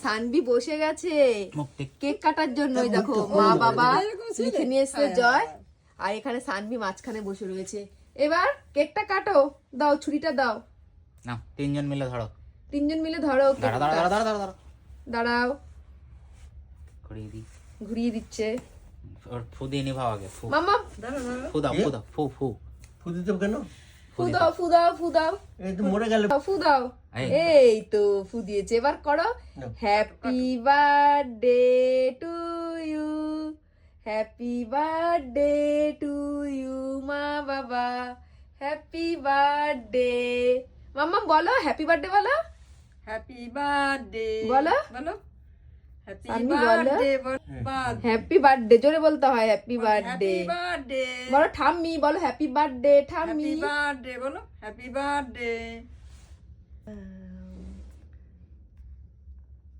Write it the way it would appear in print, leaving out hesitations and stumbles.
সানবি বসে গেছে কেক কাটার জন্য। ওই দেখো মা বাবা লিখে নিয়ে এসছে জয়, আর এখানে সানবি মাঝখানে বসে রয়েছে। এবার কেকটা কাটো, দাও ছুরিটা দাও। না, তিনজন মিলে ধরো। তিনজন মিলে ধরো। দাঁড়া দাঁড়া দাঁড়া দাঁড়া দাঁড়া দাঁড়াও, ঘুরিয়ে দি। ঘুরিয়ে দিচ্ছে। ওর ফু দিয়ে নিভাও আগে। ফু মামা ফু দাও, ফু দাও, ফু ফু ফু দিতে কেন? ফু দাও, ফু দাও, ফু দাও, এই তো মরে গেল। ফু দাও। এই তো ফু দিয়েছে। এবার করো। Happy birthday to you, happy birthday to you মা বাবা, হ্যাপি বার্থডে। মাম্মা বলো হ্যাপি বার্থডে বলো। হ্যাপি বার্থডে বলো। বলো হ্যাপি সানভি বলো। বার্থডে হ্যাপি বার্থডে জোরে বলতে হয়। হ্যাপি বার্থডে হ্যাপি বার্থডে বলো। ঠাম্মি বলো হ্যাপি বার্থডে। ঠাম্মি হ্যাপি বার্থডে বলো হ্যাপি বার্থডে